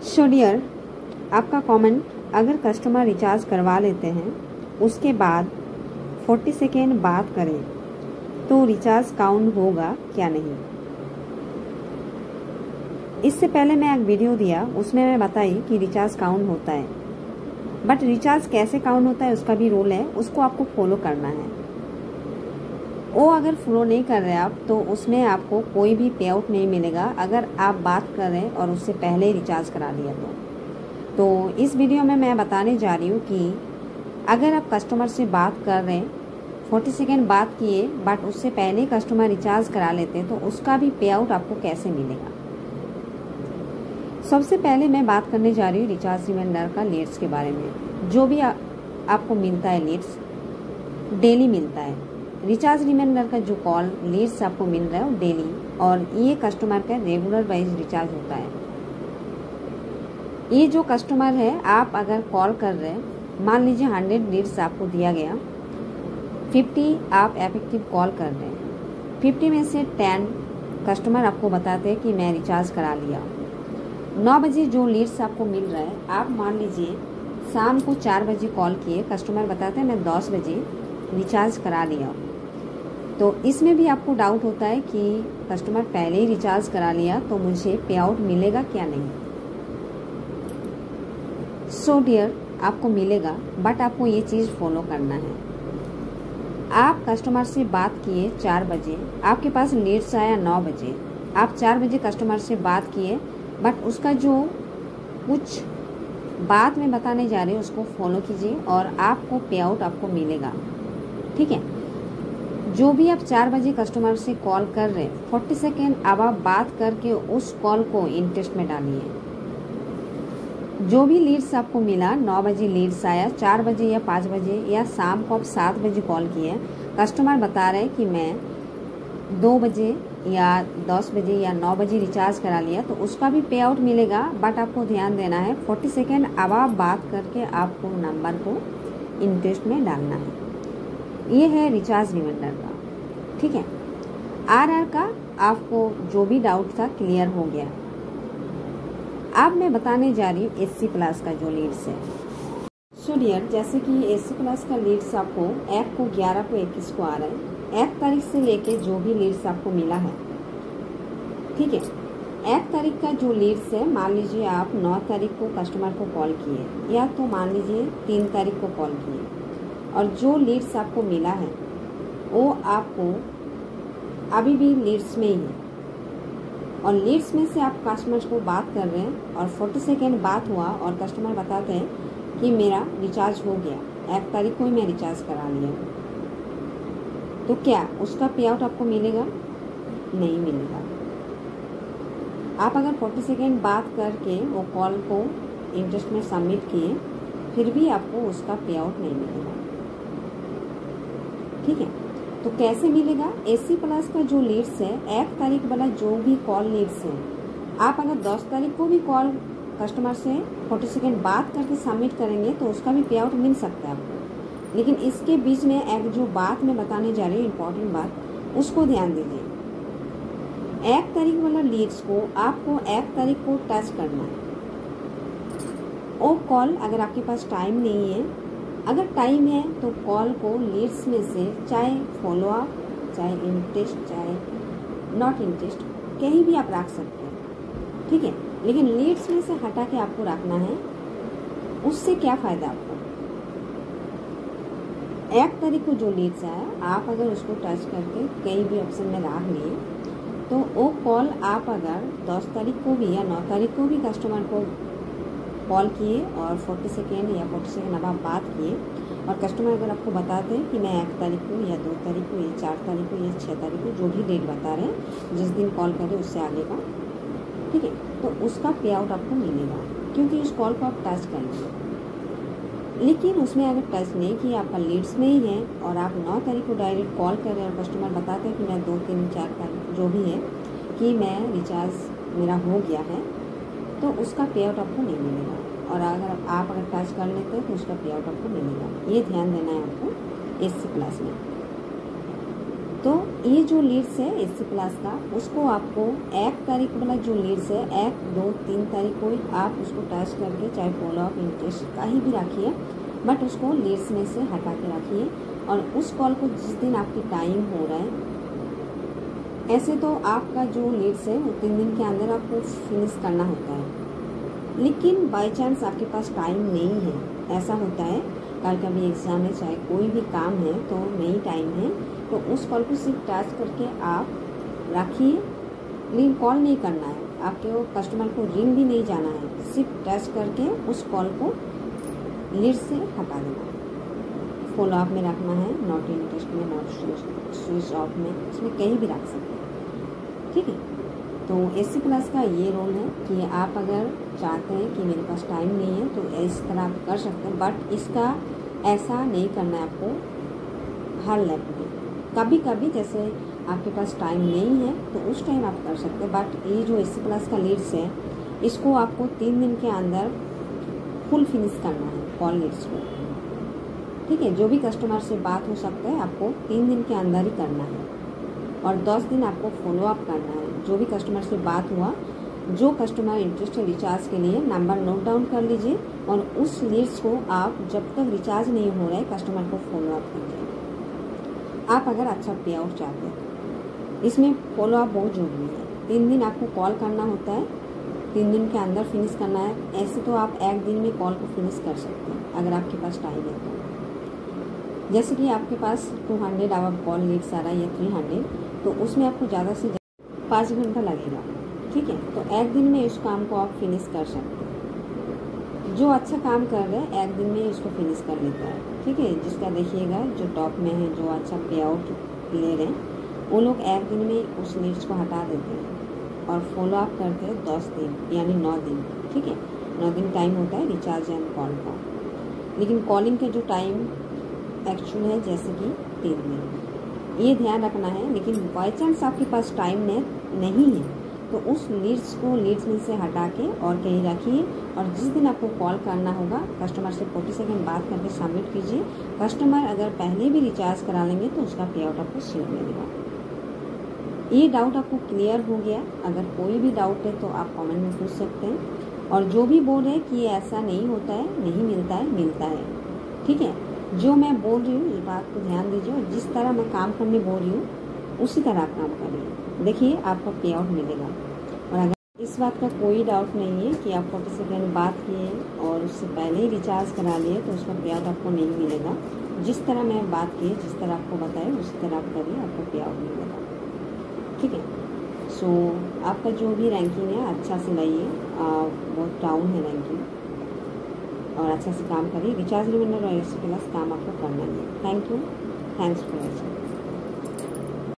So dear, आपका comment, अगर customer recharge करवा लेते हैं उसके बाद 40 सेकेंड बात करें तो रिचार्ज काउंट होगा क्या नहीं। इससे पहले मैं एक वीडियो दिया, उसमें मैं बताई कि रिचार्ज काउंट होता है, बट रिचार्ज कैसे काउंट होता है उसका भी रूल है, उसको आपको फॉलो करना है। वो अगर फॉलो नहीं कर रहे आप तो उसमें आपको कोई भी पे आउट नहीं मिलेगा अगर आप बात कर रहे हैं और उससे पहले ही रिचार्ज करा लिया तो इस वीडियो में मैं बताने जा रही हूँ कि अगर आप कस्टमर से बात कर रहे हैं, 40 सेकेंड बात किए बट उससे पहले कस्टमर रिचार्ज करा लेते हैं तो उसका भी पे आउट आपको कैसे मिलेगा। सबसे पहले मैं बात करने जा रही हूँ रिचार्ज रिमाइंडर का लीड्स के बारे में। जो भी आपको मिलता है लीड्स, डेली मिलता है। रिचार्ज रिमाइंडर का जो कॉल लीड्स आपको मिल रहा है वो डेली, और ये कस्टमर का रेगुलर वाइज रिचार्ज होता है। ये जो कस्टमर है, आप अगर कॉल कर रहे हैं, मान लीजिए 100 लीड्स आपको दिया गया, 50 आप इफेक्टिव कॉल कर रहे हैं, 50 में से 10 कस्टमर आपको बताते हैं कि मैं रिचार्ज करा लिया। 9 बजे जो लीड्स आपको मिल रहा है, आप मान लीजिए शाम को 4 बजे कॉल किए, कस्टमर बताते हैं मैं 10 बजे रिचार्ज करा लिया। तो इसमें भी आपको डाउट होता है कि कस्टमर पहले ही रिचार्ज करा लिया तो मुझे पे आउट मिलेगा क्या नहीं। सो डियर, आपको मिलेगा, बट आपको ये चीज़ फॉलो करना है। आप कस्टमर से बात किए 4 बजे, आपके पास लीड्स आया 9 बजे, आप 4 बजे कस्टमर से बात किए, बट उसका जो कुछ बात मैं बताने जा रही हूँ उसको फॉलो कीजिए और आपको पे आउट आपको मिलेगा। ठीक है, जो भी आप 4 बजे कस्टमर से कॉल कर रहे हैं, 40 सेकेंड अब आप बात करके उस कॉल को इंटरेस्ट में डालिए। जो भी लीड्स आपको मिला, 9 बजे लीड्स आया, 4 बजे या 5 बजे या शाम को आप 7 बजे कॉल किए, कस्टमर बता रहे हैं कि मैं 2 बजे या 10 बजे या 9 बजे रिचार्ज करा लिया तो उसका भी पे आउट मिलेगा। बट आपको ध्यान देना है, 40 सेकेंड अब आप बात करके आपको नंबर को इंटरेस्ट में डालना है। ये है रिचार्ज रिमाइंडर का। ठीक है, आरआर का आपको जो भी डाउट था क्लियर हो गया। अब मैं बताने जा रही हूँ एससी प्लस का जो लीड्स है। सो डियर, जैसे कि एससी प्लस का लीड्स आपको 1 को 11 को 21 को आ रहा है। 1 तारीख से लेके जो भी लीड्स आपको मिला है, ठीक है, 1 तारीख का जो लीड्स है, मान लीजिए आप 9 तारीख को कस्टमर को कॉल किए या तो मान लीजिए 3 तारीख को कॉल किए, और जो लीड्स आपको मिला है वो आपको अभी भी लीड्स में ही है, और लीड्स में से आप कस्टमर को बात कर रहे हैं और 40 सेकेंड बात हुआ और कस्टमर बताते हैं कि मेरा रिचार्ज हो गया, 1 तारीख को ही मैं रिचार्ज करा लिया, तो क्या उसका पे आउट आपको मिलेगा? नहीं मिलेगा। आप अगर 40 सेकेंड बात करके वो कॉल को इंटरेस्ट में सबमिट किए, फिर भी आपको उसका पे आउट नहीं मिलेगा। ठीक है, तो कैसे मिलेगा? एससी प्लस का जो लीड्स है, 1 तारीख वाला जो भी कॉल लीड्स है, आप अगर 10 तारीख को भी कॉल कस्टमर से 40 सेकेंड बात करके सबमिट करेंगे तो उसका भी पे आउट मिल सकता है आपको। लेकिन इसके बीच में एक जो बात मैं बताने जा रही हूँ, इम्पोर्टेंट बात, उसको ध्यान दीजिए। 1 तारीख वाला लीड्स को आपको 1 तारीख को टच करना है। वो कॉल अगर आपके पास टाइम नहीं है, अगर टाइम है तो कॉल को लीड्स में से चाहे फॉलो अप, चाहे इंटरेस्ट, चाहे नॉट इंटरेस्ट, कहीं भी आप रख सकते हैं। ठीक है, लेकिन लीड्स में से हटा के आपको रखना है। उससे क्या फ़ायदा आपको? 1 तारीख को जो लीड्स आया, आप अगर उसको टच करके कहीं भी ऑप्शन में रख लिए तो वो कॉल आप अगर 10 तारीख को भी या 9 तारीख को भी कस्टमर को कॉल किए और 40 सेकेंड या 40 सेकेंड अब आप बात किए, और कस्टमर अगर आपको बताते हैं कि मैं 1 तारीख को या 2 तारीख को या 4 तारीख को या 6 तारीख को, जो भी डेट बता रहे हैं, जिस दिन कॉल करें उससे आगे का, ठीक है, तो उसका पे आउट आपको मिलेगा क्योंकि उस कॉल को आप टच कर लेंगे। लेकिन उसमें अगर टच नहीं किया, आपका लीड्स में ही है और आप 9 तारीख को डायरेक्ट कॉल कर रहे हैं और कस्टमर बताते हैं कि मैं 2, 3, 4 तारीख जो भी है कि मैं रिचार्ज मेरा हो गया है, तो उसका पे आउट आपको नहीं मिलेगा। और अगर आप टच कर लेते हैं तो उसका पे आउट आपको मिलेगा। ये ध्यान देना है आपको एससी प्लस में। तो ये जो लीड्स है एससी प्लस का, उसको आपको 1 तारीख वाला जो लीड्स है 1, 2, 3 तारीख को आप उसको टच करके चाहे फॉलो अप इंटरेस्ट कहीं भी रखिए, बट उसको लीड्स में से हटा के रखिए। और उस कॉल को जिस दिन आपकी टाइम हो रहा है, ऐसे तो आपका जो लीड्स है वो 3 दिन के अंदर आपको फिनिश करना होता है, लेकिन बाय चांस आपके पास टाइम नहीं है, ऐसा होता है कभी कभी एग्जाम है चाहे कोई भी काम है तो नहीं टाइम है, तो उस कॉल को सिर्फ टच करके आप रखिए, लेकिन कॉल नहीं करना है, आपके वो कस्टमर को रिंग भी नहीं जाना है, सिर्फ टच करके उस कॉल को लीड से हटा देना है। फॉलो अप में रखना है, नॉट इंटरेस्ट में, नॉट स्विच ऑफ में, इसमें कहीं भी रख सकते हैं, ठीक है। तो एससी प्लस का ये रोल है कि आप अगर चाहते हैं कि मेरे पास टाइम नहीं है तो इस तरह आप कर सकते हैं, बट इसका ऐसा नहीं करना है आपको हर लेवल में। कभी कभी जैसे आपके पास टाइम नहीं है तो उस टाइम आप कर सकते हैं, बट ये जो एससी प्लस का लीड्स है इसको आपको 3 दिन के अंदर फुल फिनिश करना है कॉल लीड्स को, ठीक है। जो भी कस्टमर से बात हो सकता है आपको 3 दिन के अंदर ही करना है, और 10 दिन आपको फॉलो अप करना है। जो भी कस्टमर से बात हुआ, जो कस्टमर इंटरेस्ट है रिचार्ज के लिए, नंबर नोट डाउन कर लीजिए और उस लीड्स को आप जब तक रिचार्ज नहीं हो रहा है कस्टमर को फॉलो अप कीजिए। आप अगर अच्छा पे आउट चाहते हैं, इसमें फॉलो अप बहुत जरूरी है। 3 दिन आपको कॉल करना होता है, 3 दिन के अंदर फिनिश करना है। ऐसे तो आप 1 दिन में कॉल को फिनिश कर सकते हैं अगर आपके पास टाइम है तो। जैसे कि आपके पास 200 आवर कॉल लीड्स आ रहा है या 300, तो उसमें आपको ज़्यादा से 5 घंटा लगेगा, ठीक है। तो 1 दिन में इस काम को आप फिनिश कर सकते हैं। जो अच्छा काम कर रहे हैं 1 दिन में इसको फिनिश कर लेता है, ठीक है। जिसका देखिएगा जो टॉप में है, जो अच्छा पे आउट ले रहे हैं, वो लोग 1 दिन में उस लीड्स को हटा देते हैं और फॉलो अप करते हैं 10 दिन यानी 9 दिन, ठीक है। 9 दिन टाइम होता है रिचार्ज एंड कॉल का, लेकिन कॉलिंग के जो टाइम एक्चुअल है जैसे कि 3 दिन, ये ध्यान रखना है। लेकिन बाई चांस आपके पास टाइम नहीं है तो उस लीड्स को लीड्स में से हटा के और कहीं रखिए, और जिस दिन आपको कॉल करना होगा कस्टमर से 40 सेकंड बात करके सबमिट कीजिए। कस्टमर अगर पहले भी रिचार्ज करा लेंगे तो उसका पे आउट आपको शीट मिलेगा। ये डाउट आपको क्लियर हो गया? अगर कोई भी डाउट है तो आप कमेंट में पूछ सकते हैं। और जो भी बोल रहे हैं कि ये ऐसा नहीं होता है, नहीं मिलता है, मिलता है, ठीक है। जो मैं बोल रही हूँ इस बात को ध्यान दीजिए, और जिस तरह मैं काम करने बोल रही हूँ उसी तरह आप काम करिए, देखिए आपका पे आउट मिलेगा। और अगर इस बात का कोई डाउट नहीं है कि आप 40 सेकेंड बात किए और उससे पहले ही रिचार्ज करा लिए तो उसका पे आउट आपको नहीं मिलेगा। जिस तरह मैं बात की, जिस तरह आपको बताए उसी तरह आप करिए, आपको पे आउट मिलेगा, ठीक है। सो आपका जो भी रैंकिंग है अच्छा से लाइए, बहुत डाउन है रैंकिंग, और अच्छा से काम करिए। रिचार्ज रिमाइंडर और एससी प्लस काम आपको करना है। Thank you, thanks for watching.